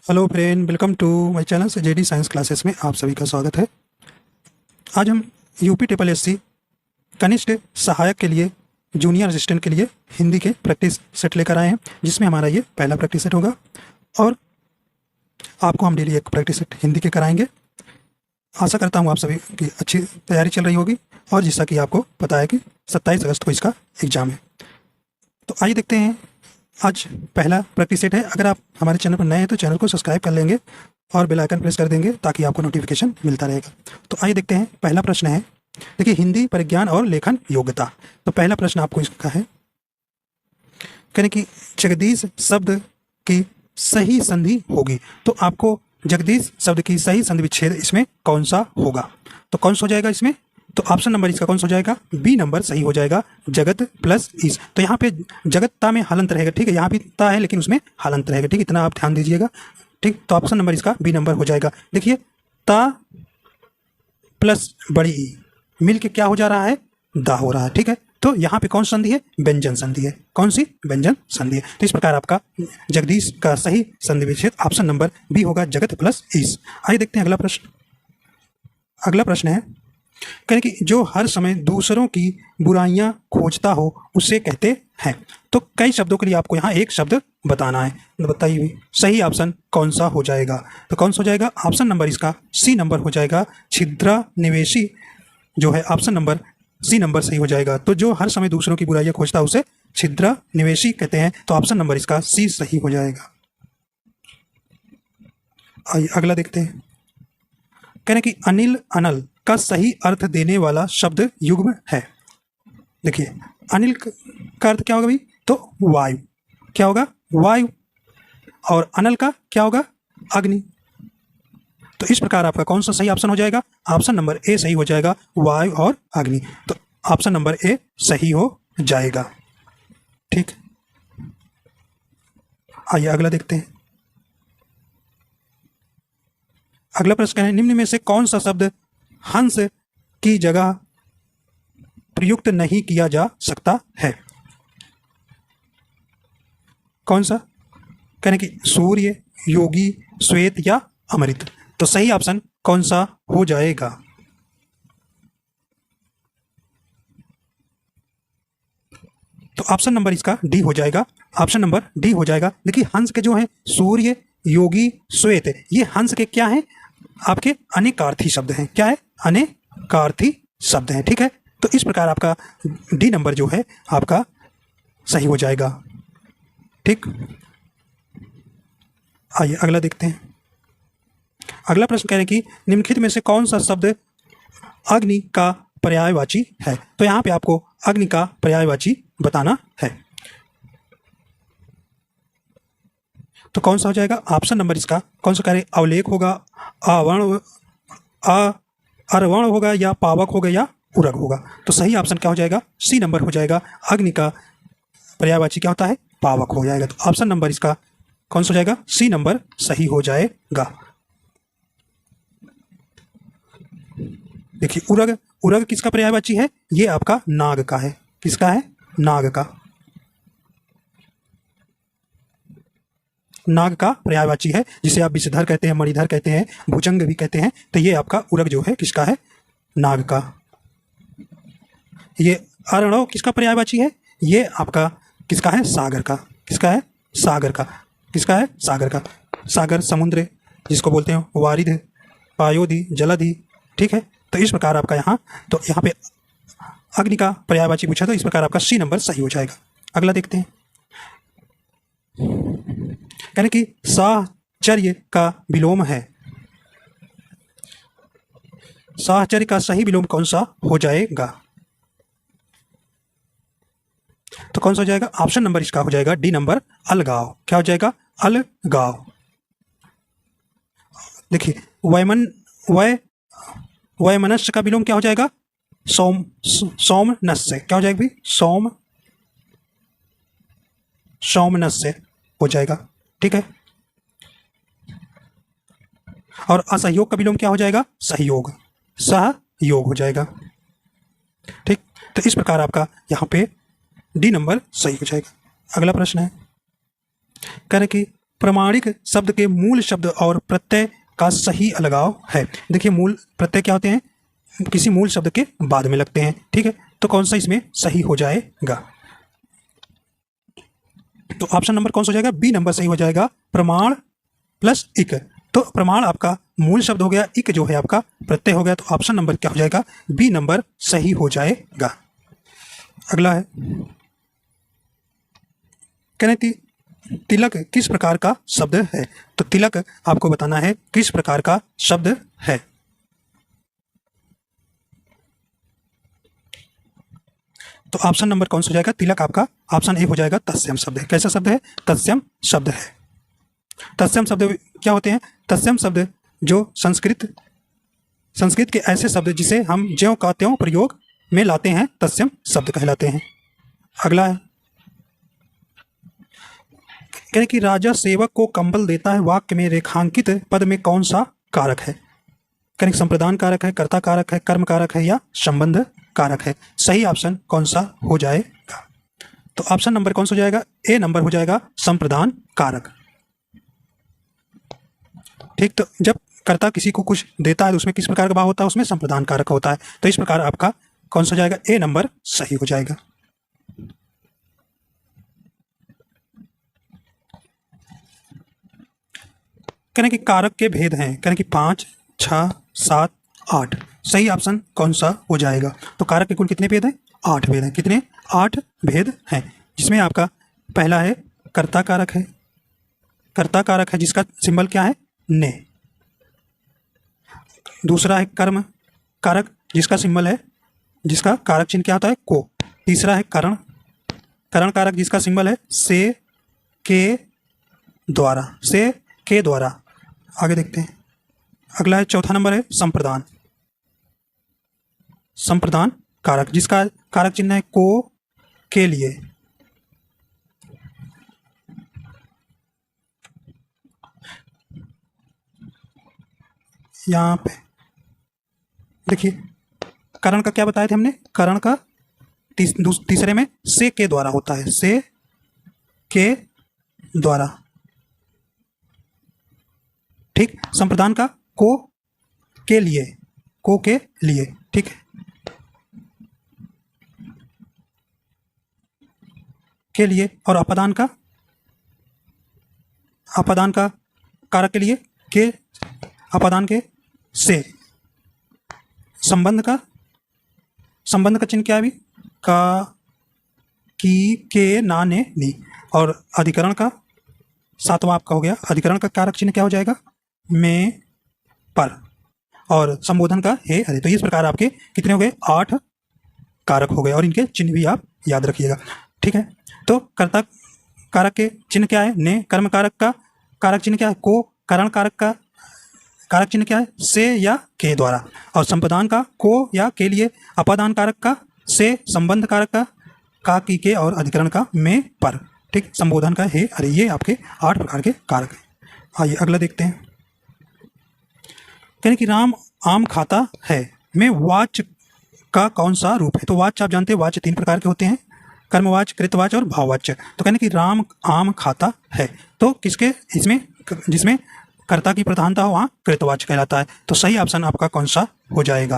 Hello friend, welcome to my channel से JD science classes में आप सभी का स्वागत है। आज हम यूपी ट्रिपल एससी कनिष्ठ सहायक के लिए, जूनियर असिस्टेंट के लिए हिंदी के प्रैक्टिस सेट लेकर आए हैं, जिसमें हमारा ये पहला प्रैक्टिस सेट होगा और आपको हम डेली एक प्रैक्टिस सेट हिंदी के कराएंगे। आशा करता हूँ आप सभी की अच्छी तैयारी चल रही होगी और जैसा कि आपको पता है कि 27 अगस्त को इसका एग्ज़ाम है। तो आइए देखते हैं, आज पहला प्रैक्टिस सेट है। अगर आप हमारे चैनल पर नए हैं तो चैनल को सब्सक्राइब कर लेंगे और बेल आइकन प्रेस कर देंगे ताकि आपको नोटिफिकेशन मिलता रहेगा। तो आइए देखते हैं, पहला प्रश्न है, देखिए, हिंदी परिज्ञान और लेखन योग्यता। तो पहला प्रश्न आपको इसका है, कहने कि जगदीश शब्द की सही संधि होगी। तो आपको जगदीश शब्द की सही संधि विच्छेद इसमें कौन सा होगा? तो कौन सा हो जाएगा इसमें? तो ऑप्शन नंबर इसका कौन सा हो जाएगा? बी नंबर सही हो जाएगा, जगत प्लस ईस। तो यहाँ पे जगतता में हलंत रहेगा, ठीक है, यहाँ भी ता है लेकिन उसमें हलंत रहेगा, ठीक, इतना आप ध्यान दीजिएगा, ठीक। तो ऑप्शन नंबर इसका बी नंबर हो जाएगा। देखिए, ता प्लस बड़ी ई मिल के क्या हो जा रहा है? दा हो रहा है, ठीक है। तो यहाँ पे कौन सी संधि है? व्यंजन संधि है। कौन सी? व्यंजन संधि है। तो इस प्रकार आपका जगदीश का सही संधि विच्छेद ऑप्शन नंबर बी होगा, जगत प्लस ईस। आइए देखते हैं अगला प्रश्न। अगला प्रश्न है, कहने कि जो हर समय दूसरों की बुराइयां खोजता हो उसे कहते हैं। तो कई शब्दों के लिए आपको यहाँ एक शब्द बताना है, तो बताइए भी सही ऑप्शन कौन सा हो जाएगा? तो कौन सा हो जाएगा? ऑप्शन नंबर इसका सी नंबर हो जाएगा, छिद्रा निवेशी जो है ऑप्शन नंबर सी नंबर सही हो जाएगा। तो जो हर समय दूसरों की बुराइयां खोजता है उसे छिद्रा निवेशी कहते हैं। तो ऑप्शन नंबर इसका सी सही हो जाएगा। आइए अगला देखते हैं, कहने कि अनिल अनल का सही अर्थ देने वाला शब्द युग्म है। देखिए, अनिल का अर्थ क्या होगा भाई? तो वायु। क्या होगा? वायु। और अनल का क्या होगा? अग्नि। तो इस प्रकार आपका कौन सा सही ऑप्शन हो जाएगा? ऑप्शन नंबर ए सही हो जाएगा, वायु और अग्नि। तो ऑप्शन नंबर ए सही हो जाएगा, ठीक। आइए अगला देखते हैं। अगला प्रश्न है, निम्न में से कौन सा शब्द हंस की जगह प्रयुक्त नहीं किया जा सकता है? कौन सा? कहने कि सूर्य, योगी, श्वेत या अमृत। तो सही ऑप्शन कौन सा हो जाएगा? तो ऑप्शन नंबर इसका डी हो जाएगा, ऑप्शन नंबर डी हो जाएगा। देखिए, हंस के जो है सूर्य, योगी, श्वेत, ये हंस के क्या है? आपके अनेकार्थी शब्द हैं। क्या है? अनेकार्थी शब्द हैं, ठीक है। तो इस प्रकार आपका डी नंबर जो है आपका सही हो जाएगा, ठीक। आइए अगला देखते हैं। अगला प्रश्न कह रहे हैं कि निम्नलिखित में से कौन सा शब्द अग्नि का पर्यायवाची है? तो यहाँ पे आपको अग्नि का पर्यायवाची बताना है। तो कौन सा हो जाएगा? ऑप्शन नंबर इसका कौन सा करें? अवलेख होगा, आवर्ण, अरवण होगा, या पावक होगा, या उरग होगा। तो सही ऑप्शन क्या हो जाएगा? सी नंबर हो जाएगा, अग्नि का पर्यायवाची क्या होता है? पावक हो जाएगा। तो ऑप्शन नंबर इसका कौन सा हो जाएगा? सी नंबर सही हो जाएगा। देखिए, उरग, उरग किसका पर्यायवाची है? ये आपका नाग का है। किसका है? नाग का। नाग का पर्यायवाची है, जिसे आप विषधर कहते हैं, मणिधर कहते हैं, भुजंग भी कहते हैं। तो ये आपका उरग जो है किसका है? नाग का। ये अर्णव किसका पर्यायवाची है? ये आपका किसका है? सागर का। किसका है? सागर का। किसका है? सागर का। सागर, समुद्र जिसको बोलते हैं, वारिध, पायोधि, जलधि, ठीक है। तो इस प्रकार आपका यहाँ, तो यहाँ पे अग्नि का पर्यायवाची पूछा, तो इस प्रकार आपका सी नंबर सही हो जाएगा। अगला देखते हैं, यानी कि साहचर्य का विलोम है। साहचर्य का सही विलोम कौन सा हो जाएगा? तो कौन सा हो जाएगा? ऑप्शन नंबर इसका हो जाएगा डी नंबर, अलगाव। क्या हो जाएगा? अलगाव। देखिए, वैमनस्य का विलोम क्या हो जाएगा? सौमनस्य। क्या हो जाएगा भाई? सौमनस्य हो जाएगा, ठीक है। और असहयोग का विलोम क्या हो जाएगा? सहयोग। सहयोग हो जाएगा, ठीक। तो इस प्रकार आपका यहाँ पे डी नंबर सही हो जाएगा। अगला प्रश्न है, कह रहे कि प्रमाणिक शब्द के मूल शब्द और प्रत्यय का सही अलगाव है। देखिए मूल प्रत्यय क्या होते हैं, किसी मूल शब्द के बाद में लगते हैं, ठीक है। तो कौन सा इसमें सही हो जाएगा, तो ऑप्शन नंबर कौन सा हो जाएगा, बी नंबर सही हो जाएगा, प्रमाण प्लस इक। तो प्रमाण आपका मूल शब्द हो गया, इक जो है आपका प्रत्यय हो गया, तो ऑप्शन नंबर क्या हो जाएगा, बी नंबर सही हो जाएगा। अगला है कहने तिलक किस प्रकार का शब्द है, तो तिलक आपको बताना है किस प्रकार का शब्द है। तो ऑप्शन नंबर कौन सा हो जाएगा, तिलक आपका ऑप्शन ए हो जाएगा, तत्सम शब्द है। कैसा शब्द है, तत्सम शब्द है। तत्सम शब्द क्या होते हैं, तत्सम शब्द जो संस्कृत के ऐसे शब्द जिसे हम ज्यों का त्यों प्रयोग में लाते हैं तत्सम शब्द कहलाते हैं। अगला है कहने कि राजा सेवक को कंबल देता है, वाक्य में रेखांकित पद में कौन सा कारक है। कहने संप्रदान कारक है, कर्ता कारक है, कर्म कारक है या संबंध कारक है। सही ऑप्शन कौन सा हो जाएगा, तो ऑप्शन नंबर कौन सा हो जाएगा, ए नंबर हो जाएगा, संप्रदान कारक। ठीक, तो जब कर्ता किसी को कुछ देता है तो उसमें किस प्रकार का भाव होता है, उसमें संप्रदान कारक होता है। तो इस प्रकार आपका कौन सा हो जाएगा, ए नंबर सही हो जाएगा। कहने कि कारक के भेद हैं, कहने कि 5, 6, 7, 8। सही ऑप्शन कौन सा हो जाएगा, तो कारक के कुल कितने भेद हैं, 8 भेद हैं। कितने, 8 भेद हैं, जिसमें आपका पहला है कर्ता कारक है, कर्ता कारक है जिसका सिंबल क्या है, ने। दूसरा है कर्म कारक जिसका सिंबल है, जिसका कारक चिन्ह क्या होता है, को। तीसरा है करण, करण कारक जिसका सिंबल है से, के द्वारा, से के द्वारा। आगे देखते हैं, अगला है चौथा नंबर है संप्रदान, संप्रदान कारक जिसका कारक चिन्ह है को, के लिए। यहाँ पे देखिए करण का क्या बताए थे हमने, करण का तीसरे में से के द्वारा होता है, से के द्वारा। ठीक, संप्रदान का को के लिए, को के लिए। ठीक है, के लिए। और अपादान का, अपादान का कारक के लिए के, अपादान के से। संबंध का, संबंध का चिन्ह क्या है अभी, का, की, के, ना, ने, नी। और अधिकरण का सातवां आपका हो गया, अधिकरण का कारक चिन्ह क्या हो जाएगा, में, पर। और संबोधन का है, अरे। तो इस प्रकार आपके कितने हो गए, 8 कारक हो गए, और इनके चिन्ह भी आप याद रखिएगा। ठीक है, तो कर्ता कारक के चिन्ह क्या है, ने। कर्म कारक का कारक चिन्ह क्या है, को। करण कारक का कारक चिन्ह क्या है, से या के द्वारा। और संप्रदान का को या के लिए। अपादान कारक का से। संबंध कारक का की, के। और अधिकरण का में, पर। ठीक, संबोधन का है, अरे। ये आपके 8 प्रकार के कारक हैं। आइए अगला देखते हैं, कहने कि राम आम खाता है में वाच्य का कौन सा रूप है। तो वाच्य आप जानते हैं, वाच्य 3 प्रकार के होते हैं, कर्मवाच्य, कृतवाच्य और भाववाच्य। तो कहने कि राम आम खाता है, तो किसके, इसमें जिसमें कर्ता की प्रधानता हो वहाँ कृतवाच्य कहलाता है। तो सही ऑप्शन आपका कौन सा हो जाएगा,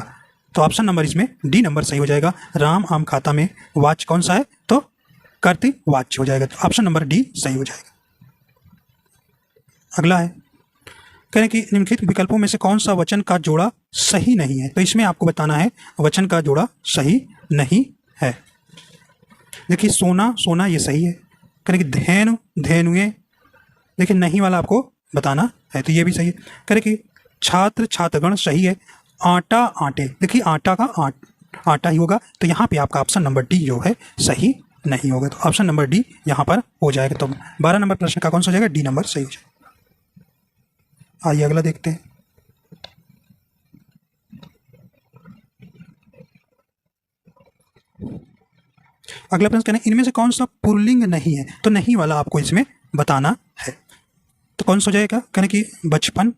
तो ऑप्शन नंबर इसमें डी नंबर सही हो जाएगा। राम आम खाता में वाच्य कौन सा है, तो कर्तवाच्य हो जाएगा। तो ऑप्शन नंबर डी सही हो जाएगा। अगला है कहने कि निम्नलिखित विकल्पों में से कौन सा वचन का जोड़ा सही नहीं है। तो इसमें आपको बताना है वचन का जोड़ा सही नहीं है। देखिए सोना, सोना ये सही है। कहने कि धेनु, धेनुए, देखिए नहीं वाला आपको बताना है, तो ये भी सही है। कहने कि छात्र, छात्रगण सही है। आटा, आटे, देखिए आटा का आटा ही होगा, तो यहाँ पे आपका ऑप्शन नंबर डी जो है सही नहीं होगा। तो ऑप्शन नंबर डी यहाँ पर हो जाएगा। तो 12 नंबर प्रश्न का कौन सा हो जाएगा, डी नंबर सही हो जाएगा। आइए अगला देखते हैं, अगला प्रश्न कहना इनमें से कौन सा पुल्लिंग नहीं है। तो नहीं वाला आपको इसमें बताना है, तो कौन सा हो जाएगा। कहने कि बचपन,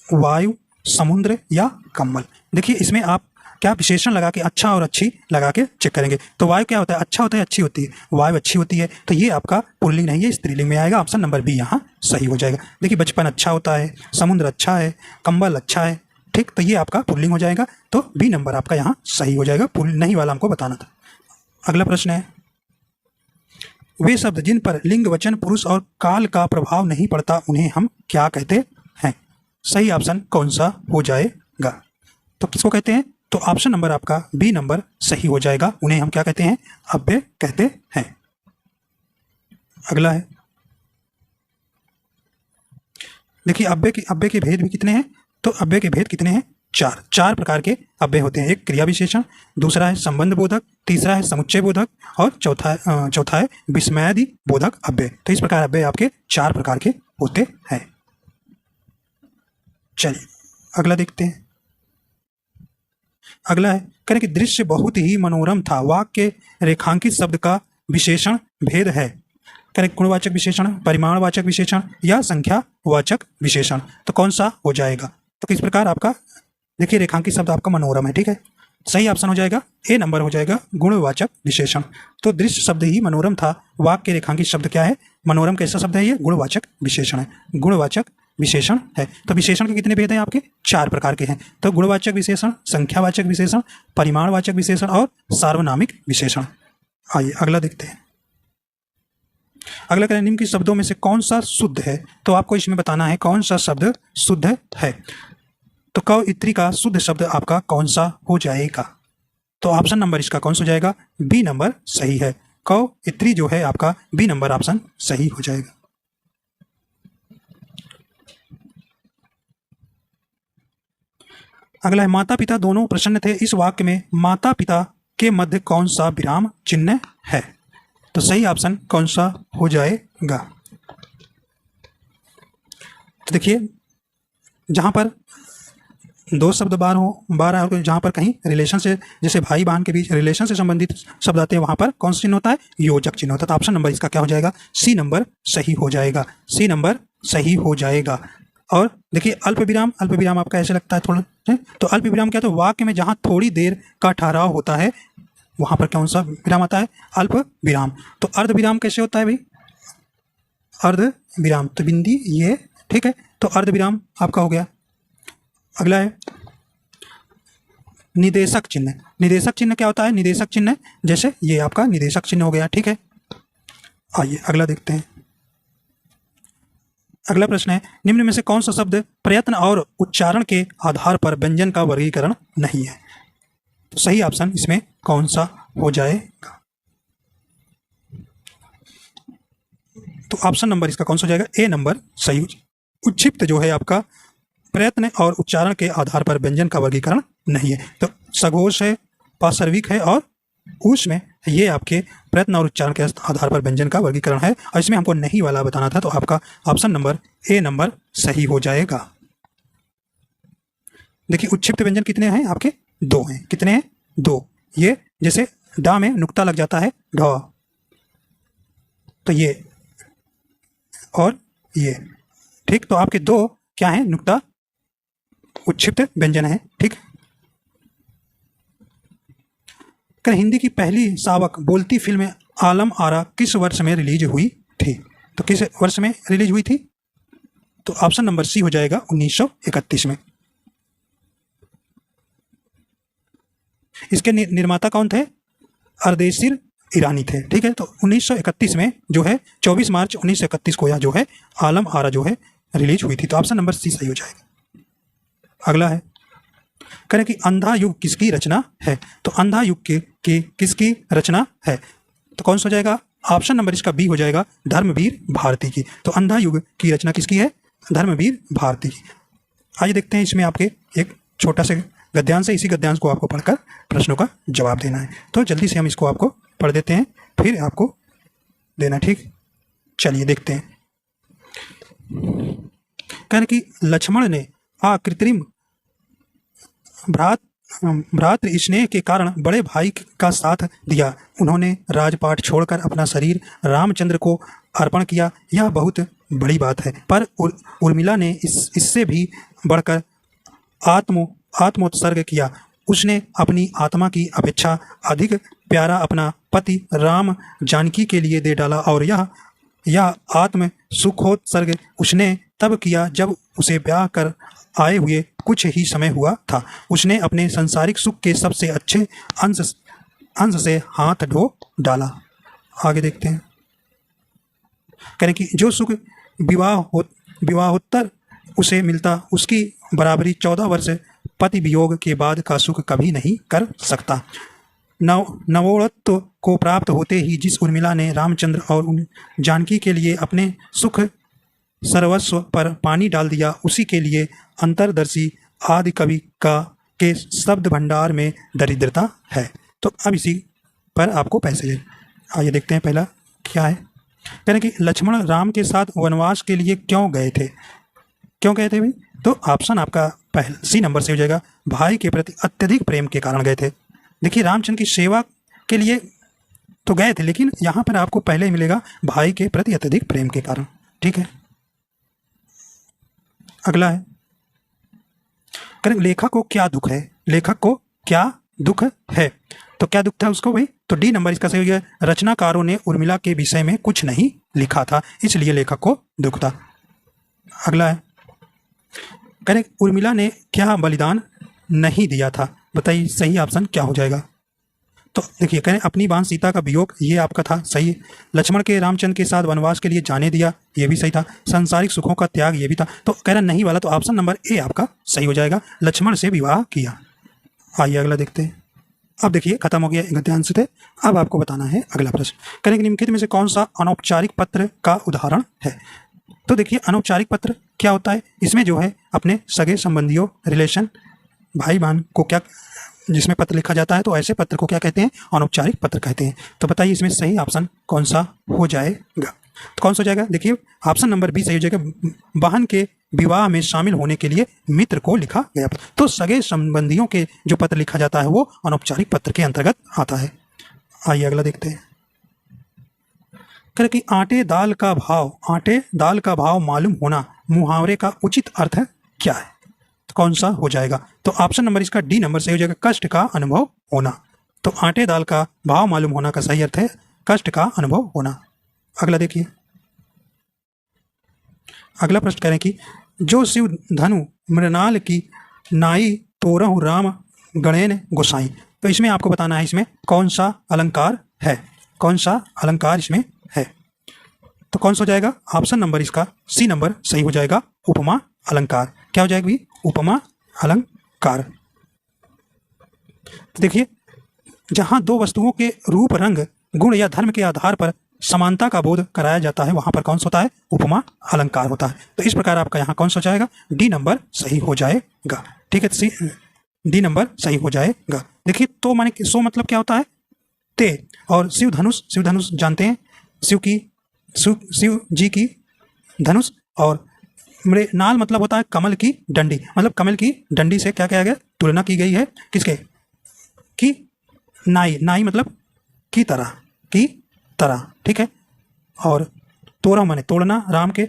वायु, समुद्र या कम्बल। देखिए इसमें आप क्या विशेषण लगा के, अच्छा और अच्छी लगा के चेक करेंगे। तो वायु क्या होता है, अच्छा होता है, अच्छी होती है। वायु अच्छी होती है, तो ये आपका पुल्लिंग नहीं है, स्त्रीलिंग में आएगा। ऑप्शन नंबर बी यहाँ सही हो जाएगा। देखिए बचपन अच्छा होता है, समुद्र अच्छा है, कंबल अच्छा है, ठीक, तो ये आपका पुल्लिंग हो जाएगा, तो बी नंबर आपका यहाँ सही हो जाएगा। पुल नहीं वाला हमको बताना था। अगला प्रश्न है, वे शब्द जिन पर लिंग वचन पुरुष और काल का प्रभाव नहीं पड़ता उन्हें हम क्या कहते हैं? सही ऑप्शन कौन सा हो जाएगा? तो किसको कहते हैं? तो ऑप्शन नंबर आपका बी नंबर सही हो जाएगा। उन्हें हम क्या कहते हैं? अव्यय कहते हैं। अगला है, देखिए अव्यय के भेद भी कितने हैं? तो अव्यय के भेद कितने हैं? चार प्रकार के अव्यय होते हैं। एक क्रिया विशेषण, दूसरा है संबंध बोधक, तीसरा है समुच्चय बोधक और चौथा है विस्मयादि बोधक अव्यय। तो इस प्रकार अव्यय आपके 4 प्रकार के होते हैं। चलिए अगला देखते हैं। अगला है, करें कि दृश्य बहुत ही मनोरम था, वाक्य रेखांकित शब्द का विशेषण भेद है। करें गुणवाचक विशेषण, परिमाणवाचक विशेषण या संख्यावाचक विशेषण, तो कौन सा हो जाएगा? तो किस प्रकार आपका, देखिए रेखांकित शब्द आपका मनोरम है, ठीक है, सही ऑप्शन हो जाएगा, ए नंबर हो जाएगा गुणवाचक विशेषण। तो दृश्य शब्द ही मनोरम था, वाक्य रेखांकित शब्द क्या है? मनोरम कैसा शब्द है? ये गुणवाचक विशेषण है, गुणवाचक विशेषण है। तो विशेषण के कितने भेद हैं आपके? 4 प्रकार के हैं। तो गुणवाचक विशेषण, संख्यावाचक विशेषण, परिमाणवाचक विशेषण और सार्वनामिक विशेषण। आइए अगला देखते हैं। अगला करें, निम्न के शब्दों में से कौन सा शुद्ध है? तो आपको इसमें बताना है कौन सा शब्द शुद्ध है। तो कौ इत्री का शुद्ध शब्द आपका कौन सा हो जाएगा? तो ऑप्शन नंबर इसका कौन सा हो जाएगा? बी नंबर सही है। कौ इत्री जो है आपका बी नंबर ऑप्शन सही हो जाएगा। अगला है, माता पिता दोनों प्रसन्न थे, इस वाक्य में माता पिता के मध्य कौन सा विराम चिन्ह है? तो सही ऑप्शन कौन सा हो जाएगा? तो देखिए जहां पर 2 शब्द बार हो, जहां पर कहीं रिलेशन से, जैसे भाई बहन के बीच रिलेशन से संबंधित शब्द आते हैं, वहां पर कौन सा चिन्ह होता है? योजक चिन्ह होता है। तो ऑप्शन नंबर इसका क्या हो जाएगा? सी नंबर सही हो जाएगा, सी नंबर सही हो जाएगा। और देखिए अल्प विराम आपका ऐसे लगता है थोड़ा है? तो अल्प विराम क्या? तो वाक्य में जहां थोड़ी देर का ठहराव होता है वहां पर कौन सा विराम आता है? अल्प विराम। तो अर्ध विराम कैसे होता है भाई? अर्ध विराम तो बिंदी ये, ठीक है, तो अर्ध विराम आपका हो गया। अगला है निदेशक चिन्ह। निदेशक चिन्ह क्या होता है? निदेशक चिन्ह जैसे ये आपका निदेशक चिन्ह हो गया, ठीक है। आइए अगला देखते हैं। अगला प्रश्न है, निम्न में से कौन सा शब्द प्रयत्न और उच्चारण के आधार पर व्यंजन का वर्गीकरण नहीं है? तो सही ऑप्शन इसमें कौन सा हो जाएगा? तो ऑप्शन नंबर इसका कौन सा हो जाएगा? ए नंबर सही हो जाएगा। उच्छिप्त जो है आपका प्रयत्न और उच्चारण के आधार पर व्यंजन का वर्गीकरण नहीं है। तो सघोष है, पार्श्विक है और ऊष्म में ये आपके प्रयत्न और उच्चारण के आधार पर व्यंजन का वर्गीकरण है, और इसमें हमको नहीं वाला बताना था, तो आपका ऑप्शन नंबर ए नंबर सही हो जाएगा। देखिए उच्छिप्त व्यंजन कितने हैं आपके? 2 हैं। कितने हैं? 2। ये जैसे डा में नुक्ता लग जाता है, ढ, तो ये और ये, ठीक, तो आपके 2 क्या है? नुक्ता उच्छिप्त व्यंजन है, ठीक। हिंदी की पहली सावक बोलती फिल्म आलम आरा किस वर्ष में रिलीज हुई थी? तो किस वर्ष में रिलीज हुई थी? तो ऑप्शन नंबर सी हो जाएगा 1931 में। इसके निर्माता कौन थे? अर्देशीर ईरानी थे, ठीक है। तो 1931 में जो है 24 मार्च 1931 को यह जो है आलम आरा जो है रिलीज हुई थी। तो ऑप्शन नंबर सी सही हो जाएगा। अगला है, करें कि अंधा युग किसकी रचना है? तो अंधा युग की किसकी रचना है? तो कौन सा हो जाएगा? ऑप्शन नंबर इसका बी हो जाएगा धर्मवीर भारती की। तो अंधा युग की रचना किसकी है? धर्मवीर भारती की। आइए देखते हैं, इसमें आपके एक छोटा सा गद्यांश है, इसी गद्यांश को आपको पढ़कर प्रश्नों का जवाब देना है। तो जल्दी से हम इसको आपको पढ़ देते हैं, फिर आपको देना, ठीक। चलिए देखते हैं। कहें कि लक्ष्मण ने कृत्रिम भ्रातृ स्नेह के कारण बड़े भाई का साथ दिया। उन्होंने राजपाट छोड़कर अपना शरीर रामचंद्र को अर्पण किया। यह बहुत बड़ी बात है, पर उर्मिला ने इससे भी बढ़कर आत्मोत्सर्ग किया। उसने अपनी आत्मा की अपेक्षा अधिक प्यारा अपना पति राम जानकी के लिए दे डाला, और यह आत्म सुखोत्सर्ग उसने तब किया जब उसे ब्याह कर आए हुए कुछ ही समय हुआ था। उसने अपने सांसारिक सुख के सबसे अच्छे अंश से हाथ धो डाला। आगे देखते हैं। कह रहे कि जो सुख विवाहोत्तर उसे मिलता उसकी बराबरी 14 वर्ष पति वियोग के बाद का सुख कभी नहीं कर सकता। नवोत्व को प्राप्त होते ही जिस उर्मिला ने रामचंद्र और जानकी के लिए अपने सुख सर्वस्व पर पानी डाल दिया, उसी के लिए अंतरदर्शी आदि कवि का के शब्द भंडार में दरिद्रता है। तो अब इसी पर आपको पैसेज आइए देखते हैं। पहला क्या है, कह रहे कि लक्ष्मण राम के साथ वनवास के लिए क्यों गए थे। क्यों गए थे भाई? तो ऑप्शन आपका पहला सी नंबर से हो जाएगा, भाई के प्रति अत्यधिक प्रेम के कारण गए थे। देखिए रामचंद्र की सेवा के लिए तो गए थे, लेकिन यहाँ पर आपको पहले ही मिलेगा भाई के प्रति अत्यधिक प्रेम के कारण। ठीक है, अगला है, करें लेखक को क्या दुख है। लेखक को क्या दुख है, तो क्या दुख था उसको भाई? तो डी नंबर इसका सही है। रचनाकारों ने उर्मिला के विषय में कुछ नहीं लिखा था, इसलिए लेखक को दुख था। अगला है, करें उर्मिला ने क्या बलिदान नहीं दिया था। बताइए सही ऑप्शन क्या हो जाएगा। तो देखिए कह रहे अपनी बांध सीता का वियोग, ये आपका था सही। लक्ष्मण के रामचंद्र के साथ वनवास के लिए जाने दिया, ये भी सही था। सांसारिक सुखों का त्याग, ये भी था। तो कह रहा नहीं वाला, तो ऑप्शन नंबर ए आपका सही हो जाएगा, लक्ष्मण से विवाह किया। आइए अगला देखते हैं। अब देखिए खत्म हो गया गद्यांश थे। अब आपको बताना है अगला प्रश्न, करेंगे निम्नलिखित में से कौन सा अनौपचारिक पत्र का उदाहरण है। तो देखिए अनौपचारिक पत्र क्या होता है, इसमें जो है अपने सगे संबंधियों, रिलेशन, भाई बहन को क्या जिसमें पत्र लिखा जाता है, तो ऐसे पत्र को क्या कहते हैं, अनौपचारिक पत्र कहते हैं। तो बताइए इसमें सही ऑप्शन कौन सा हो जाएगा। तो कौन सा हो जाएगा, देखिए ऑप्शन नंबर बी सही हो जाएगा, बहन के विवाह में शामिल होने के लिए मित्र को लिखा गया पत्र। तो सगे संबंधियों के जो पत्र लिखा जाता है वो अनौपचारिक पत्र के अंतर्गत आता है। आइए अगला देखते हैं। कि आटे दाल का भाव मालूम होना मुहावरे का उचित अर्थ क्या है। तो कौन सा हो जाएगा, तो ऑप्शन नंबर इसका डी नंबर सही हो जाएगा, कष्ट का अनुभव होना। तो आटे दाल का भाव मालूम होना का सही अर्थ है कष्ट का अनुभव होना। अगला देखिए, अगला प्रश्न करें कि जो शिव धनु मृणाल की नाई तोरहु राम गणेन गोसाई। तो इसमें आपको बताना है इसमें कौन सा अलंकार है, कौन सा अलंकार इसमें है। तो कौन सा हो जाएगा, ऑप्शन नंबर इसका सी नंबर सही हो जाएगा, उपमा अलंकार। क्या हो जाएगा भी, उपमा अलंकार। तो देखिए जहां दो वस्तुओं के रूप, रंग, गुण या धर्म के आधार पर समानता का बोध कराया जाता है, वहां पर कौन सा होता है, उपमा अलंकार होता है। तो इस प्रकार आपका यहाँ कौन सा हो जाएगा, डी नंबर सही हो जाएगा। ठीक है, डी नंबर सही हो जाएगा। देखिए तो माने सो मतलब क्या होता है, ते, और शिव धनुष जानते हैं, शिव जी की धनुष, और मृणाल मतलब होता है कमल की डंडी, मतलब कमल की डंडी से क्या किया गया, तुलना की गई है किसके, की नाई मतलब की तरह। ठीक है, और तोरा माने तोड़ना राम के,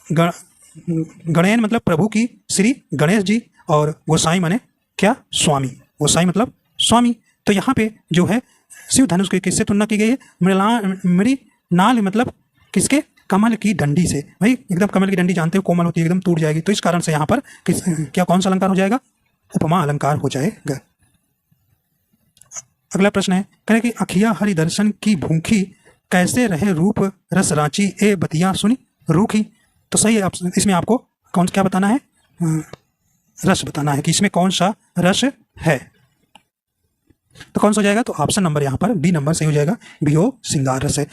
गणेन मतलब प्रभु की श्री गणेश जी, और गोसाई माने क्या, स्वामी, गोसाई मतलब स्वामी। तो यहाँ पे जो है शिव धनुष की किससे तुलना की गई है, मृणाल मतलब किसके, कमल की डंडी से। भाई एकदम कमल की डंडी जानते हो कोमल होती है, एकदम टूट जाएगी। तो इस कारण से यहाँ पर क्या कौन सा अलंकार हो जाएगा, उपमा अलंकार हो जाएगा। अगला प्रश्न है, कहें कि अखिया हरि दर्शन की भूखी कैसे रहे रूप रस रांची ए बतिया सुनी रूखी। तो सही है, इसमें आपको कौन क्या बताना है, रस बताना है कि इसमें कौन सा रस है। तो कौन सा हो जाएगा, तो ऑप्शन नंबर यहाँ पर बी नंबर सही हो जाएगा, वियोग श्रृंगार रस है।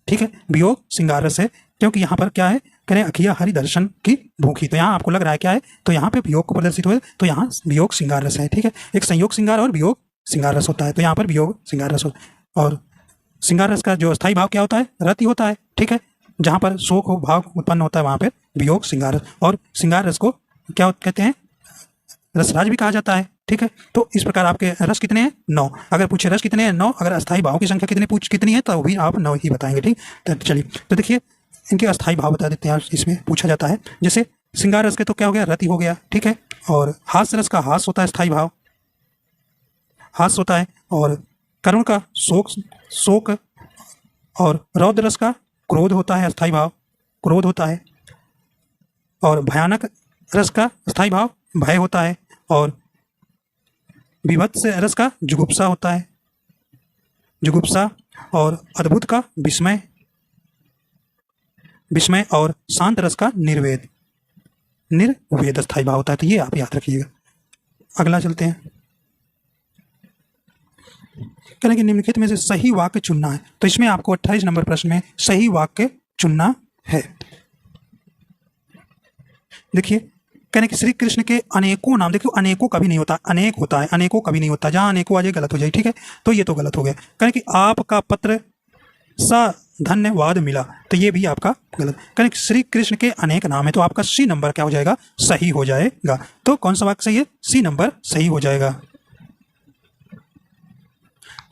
ठीक है, वियोग श्रृंगार रस है, क्योंकि यहाँ पर क्या है, करें अखिया हरि दर्शन की भूखी। तो यहाँ आपको लग रहा है क्या है, तो यहाँ पे वियोग को प्रदर्शित हुए, तो यहाँ वियोग श्रृंगार रस है। ठीक है, एक संयोग श्रृंगार और वियोग श्रृंगार रस होता है, तो यहाँ पर वियोग श्रृंगार रस और श्रृंगार रस का जो अस्थायी भाव क्या होता है, रति होता है। ठीक है, जहाँ पर शोक भाव उत्पन्न होता है वहाँ पर वियोग श्रृंगार रस, और श्रृंगार रस को क्या कहते हैं, रसराज भी कहा जाता है। ठीक है, तो इस प्रकार आपके रस कितने हैं, 9। अगर पूछे रस कितने हैं, 9। अगर अस्थायी भाव की संख्या कितनी है, तो भी आप 9 ही बताएंगे। ठीक, तो चलिए तो देखिए इनके अस्थायी भाव बता देते हैं, इसमें पूछा जाता है। जैसे श्रृंगार रस के तो क्या हो गया, रति हो गया। ठीक है, और हास्य रस का हास होता है अस्थायी भाव, हास होता है, और करुण का शोक, और रौद्र रस का क्रोध होता है अस्थायी भाव। क्रोध होता है, और भयानक रस का स्थायी भाव भय होता है, और विभत्स रस का जुगुप्सा होता है, जुगुप्सा, और अद्भुत का विस्मय, विस्मय, और शांत रस का निर्वेद, निर्वेद स्थायी भाव होता है। तो ये आप याद रखिएगा। अगला चलते हैं। करें कि निम्नलिखित में से सही वाक्य चुनना है। तो इसमें आपको 28 नंबर प्रश्न में सही वाक्य चुनना है। देखिए, कहने कि श्री कृष्ण के अनेकों नाम, देखिए अनेकों कभी नहीं होता, अनेक होता है, अनेकों कभी नहीं होता। जहां अनेकों आ जाए गलत हो जाए, ठीक है। तो ये तो गलत हो गया। कहने कि आपका पत्र सा धन्यवाद मिला, तो ये भी आपका गलत। कहने कि श्री कृष्ण के अनेक नाम है, तो आपका सी नंबर क्या हो जाएगा, सही हो जाएगा। तो कौन सा वाक्य सही है, सी नंबर सही हो जाएगा।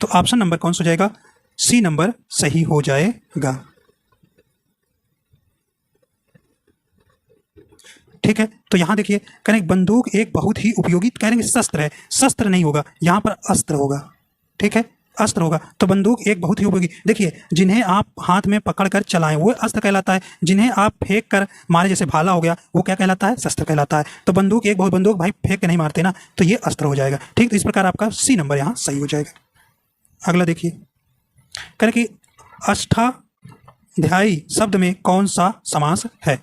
तो ऑप्शन नंबर कौन सा हो जाएगा, सी नंबर सही हो जाएगा। ठीक है। तो यहां देखिए, करें बंदूक एक बहुत ही उपयोगी, कहेंगे शस्त्र है, शस्त्र नहीं होगा, यहां पर अस्त्र होगा। ठीक है, अस्त्र होगा। तो बंदूक एक बहुत ही उपयोगी, देखिए जिन्हें आप हाथ में पकड़कर चलाएं वो अस्त्र कहलाता है, जिन्हें आप फेंक कर मारे, जैसे भाला हो गया, वो क्या कहलाता है, शस्त्र कहलाता है। तो बंदूक एक बहुत, बंदूक भाई फेंक के नहीं मारते ना, तो ये अस्त्र हो जाएगा। ठीक, तो इस प्रकार आपका सी नंबर यहाँ सही हो जाएगा। अगला देखिए, करें कि अष्टाध्यायी शब्द में कौन सा समास है।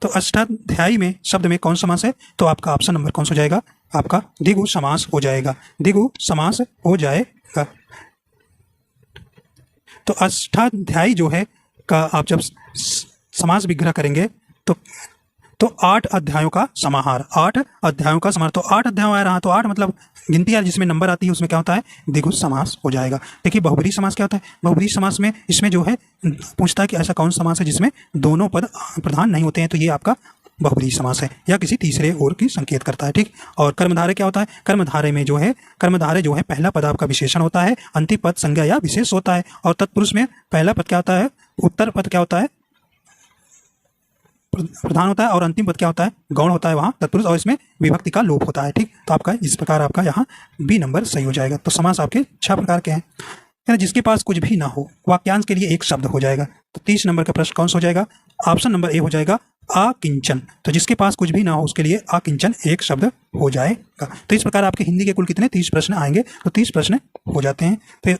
तो अष्टाध्यायी में शब्द में कौन सा समास है, तो आपका ऑप्शन नंबर कौन सा हो जाएगा, आपका द्विगु समास हो जाएगा, द्विगु समास हो जाएगा। तो अष्टाध्यायी जो है का आप जब समास विग्रह करेंगे तो 8 अध्यायों का समाहार, 8 अध्यायों का समाहार। तो 8 अध्याय आ रहा, तो 8 मतलब गिनती है जिसमें नंबर आती है, उसमें क्या होता है, द्विगु समास हो जाएगा। देखिए बहुब्रीहि समास क्या होता है, बहुब्रीहि समास में इसमें जो है पूछता है कि ऐसा कौन समास है जिसमें दोनों पद प्रधान नहीं होते हैं, तो ये आपका बहुब्रीहि समास है, या किसी तीसरे ओर की संकेत करता है। ठीक। और कर्मधारय क्या होता है, कर्मधारय में जो है, कर्मधारय जो है पहला पद आपका विशेषण होता है, अंतिम पद संज्ञा या विशेष होता है। और तत्पुरुष में पहला पद क्या होता है, उत्तर पद क्या होता है, प्रधान होता है, और अंतिम पद क्या होता है, गौण होता है वहाँ तत्पुरुष, और इसमें विभक्ति का लोप होता है। ठीक। तो आपका इस प्रकार आपका यहाँ बी नंबर सही हो जाएगा। तो समास आपके 6 प्रकार के हैं। जिसके पास कुछ भी ना हो, वाक्यांश के लिए एक शब्द हो जाएगा। तो 30 नंबर का प्रश्न कौन सा हो जाएगा, ऑप्शन नंबर ए हो जाएगा, अकिंचन। तो जिसके पास कुछ भी ना हो उसके लिए अकिंचन एक शब्द हो जाएगा। तो इस प्रकार आपके हिंदी के कुल कितने 30 प्रश्न आएंगे, तो 30 प्रश्न हो जाते हैं। तो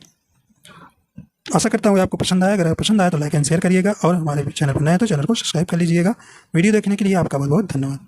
आशा करता हूँ आपको पसंद आया। अगर पसंद आया तो लाइक एंड शेयर करिएगा, और हमारे चैनल पर नए हैं तो चैनल को सब्सक्राइब कर लीजिएगा। वीडियो देखने के लिए आपका बहुत बहुत धन्यवाद।